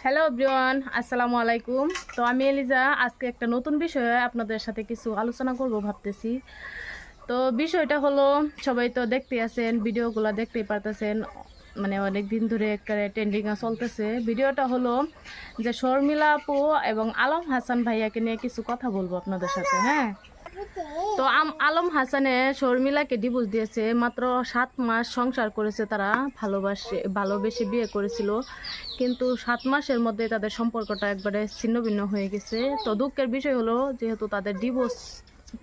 Hello everyone, আসসালামু আলাইকুম। তো আমি এলিজা আজকে একটা নতুন বিষয়ে আপনাদের সাথে কিছু আলোচনা করব ভাবতেছি। তো বিষয়টা হলো, সবাই তো দেখতে আছেন, ভিডিওগুলো দেখতেই পারতেছেন, মানে অনেক দিন ধরে একটা ট্রেন্ডিংয়ে চলতেছে। ভিডিওটা হলো যে শর্মিলা আপু এবং আলম হাসান ভাইয়াকে নিয়ে কিছু কথা বলবো আপনাদের সাথে। হ্যাঁ, তো আলম হাসানে শর্মিলাকে ডিভোর্স দিয়েছে। মাত্র 7 মাস সংসার করেছে তারা, ভালোবেসে বিয়ে করেছিল, কিন্তু 7 মাসের মধ্যে তাদের সম্পর্কটা একবারে ছিন্ন ভিন্ন হয়ে গেছে। তো দুঃখের বিষয় হলো, যেহেতু তাদের ডিভোর্স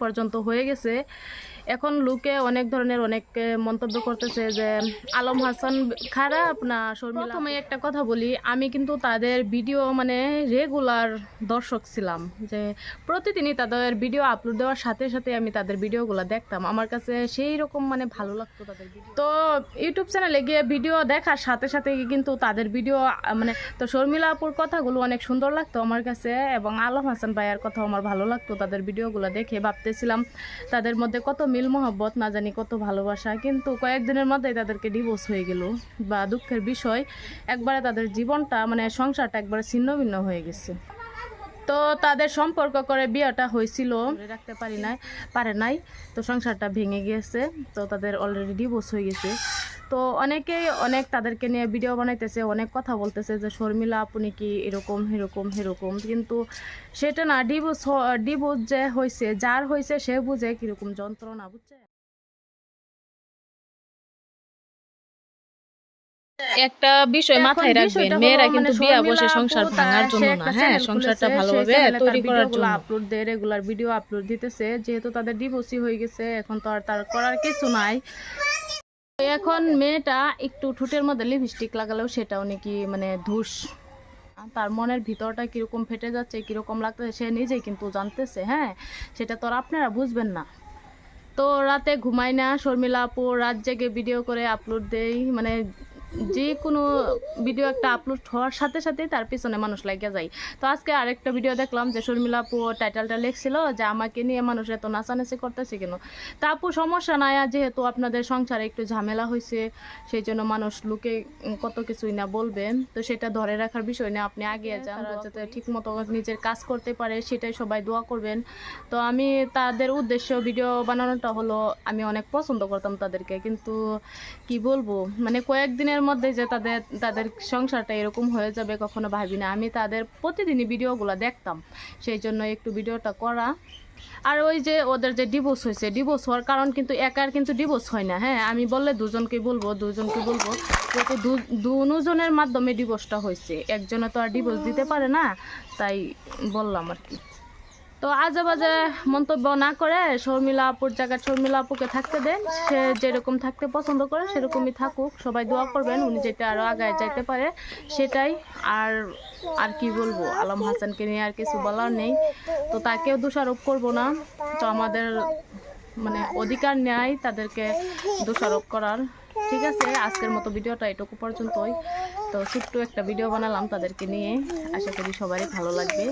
পর্যন্ত হয়ে গেছে, এখন লোকে অনেক ধরনের অনেক মন্তব্য করতেছে যে আলম হাসান খারাপ না শর্মিলা। প্রথমে একটা কথা বলি, আমি কিন্তু তাদের ভিডিও মানে রেগুলার দর্শক ছিলাম, যে প্রতিদিনই তাদের ভিডিও আপলোড দেওয়ার সাথে সাথে আমি তাদের ভিডিওগুলো দেখতাম। আমার কাছে সেই রকম মানে ভালো লাগতো তাদের ভিডিও। তো ইউটিউব চ্যানেলে গিয়ে ভিডিও দেখার সাথে সাথে কিন্তু তাদের ভিডিও মানে, তো শর্মিলা আপুর কথাগুলো অনেক সুন্দর লাগতো আমার কাছে, এবং আলম হাসান ভাইয়ার কথাও আমার ভালো লাগতো। তাদের ভিডিওগুলো দেখে ভাবতেছিলাম তাদের মধ্যে কত মিল মহব্বত, না জানি কত ভালোবাসা, কিন্তু কয়েকদিনের মধ্যেই তাদেরকে ডিভোর্স হয়ে গেল। বা দুঃখের বিষয়, একবারে তাদের জীবনটা মানে সংসারটা একবারে ছিন্ন ভিন্ন হয়ে গেছে। তো তাদের সম্পর্ক করে বিয়েটা হয়েছিল, রাখতে পারে নাই, তো সংসারটা ভেঙে গিয়েছে। তো তাদের অলরেডি ডিভোর্স হয়ে গেছে। তো অনেকেই অনেক তাদেরকে নিয়ে ভিডিও বানাইতেছে, অনেক কথা বলতেছে যে শর্মিলা আপনি কি এরকম এরকম এরকম, কিন্তু সেটা না। ডিভোর্স যে হয়েছে, যার হয়েছে সে বুঝে কিরকম যন্ত্রণা, বুঝছে। একটা বিষয় মাথায় রাখবেন, মেয়েরা কিন্তু বিয়া বসে সংসার ভাঙার জন্য না, হ্যাঁ, সংসারটা ভালোভাবে তৈরি করার জন্য আপলোড দেয়, রেগুলার ভিডিও আপলোড দিতেছে। যেহেতু তাদের ডিভোর্সই হয়ে গেছে, এখন তো আর তার করার কিছু নাই। এখন মেয়েটা একটু ঠোঁটের মধ্যে লিপস্টিক লাগালেও সেটাও নাকি মানে ধূস, তার মনের ভিতরটা কিরকম ফেটে যাচ্ছে, কিরকম লাগতেছে সে নিজেই কিন্তু জানতেছে। হ্যাঁ, সেটা তো আর আপনারা বুঝবেন না। তো রাতে ঘুমাই না শর্মিলা আপু, রাত জেগে ভিডিও করে আপলোড দেয়, মানে যে কোনো ভিডিও একটা আপলোড হওয়ার সাথে সাথে তার পিছনে মানুষ লাগিয়ে যায়। তো আজকে আরেকটা ভিডিও দেখলাম যে শর্মিলা আপু টাইটেলটা লিখছিল যে আমাকে নিয়ে মানুষ এত নাচানাচি করতেছে কেন। তা আপু সমস্যা নাই, যেহেতু আপনাদের সংসারে একটু ঝামেলা হয়েছে, সেই জন্য মানুষ লোকে কত কিছুই না বলবে, তো সেটা ধরে রাখার বিষয় না, আপনি এগিয়ে যান, যাতে ঠিক মতো নিজের কাজ করতে পারে, সেটাই সবাই দোয়া করবেন। তো আমি তাদের উদ্দেশ্য ভিডিও বানানোটা হলো, আমি অনেক পছন্দ করতাম তাদেরকে, কিন্তু কি বলবো, মানে কয়েকদিনের মধ্যে যে তাদের সংসারটা এরকম হয়ে যাবে কখনো ভাবি না। আমি তাদের প্রতিদিনই ভিডিওগুলো দেখতাম, সেই জন্য একটু ভিডিওটা করা। আর ওই যে ওদের যে ডিভোর্স হয়েছে, ডিভোর্স হওয়ার কারণ কিন্তু একার কিন্তু ডিভোর্স হয় না। হ্যাঁ, আমি বললে দুজনকে বলবো, যেহেতু দুজনের মাধ্যমে ডিভোর্সটা হয়েছে, একজনে তো আর ডিভোর্স দিতে পারে না, তাই বললাম আর কি। তো আজে বাজে মন্তব্য না করে শর্মিলা আপুর জায়গায় শর্মিলা আপুকে থাকতে দেন, সে যেরকম থাকতে পছন্দ করে সেরকমই থাকুক, সবাই দোয়া করবেন উনি যেটা আরও আগায় যাইতে পারে, সেটাই। আর আর কি বলবো, আলম হাসানকে নিয়ে আর কিছু বলার নেই। তো তাকেও দোষারোপ করব না, তো আমাদের মানে অধিকার নেই তাদেরকে দোষারোপ করার। ঠিক আছে, আজকের মতো ভিডিওটা এটুকু পর্যন্তই। তো ছোট্ট একটা ভিডিও বানালাম তাদেরকে নিয়ে, আশা করি সবারই ভালো লাগবে।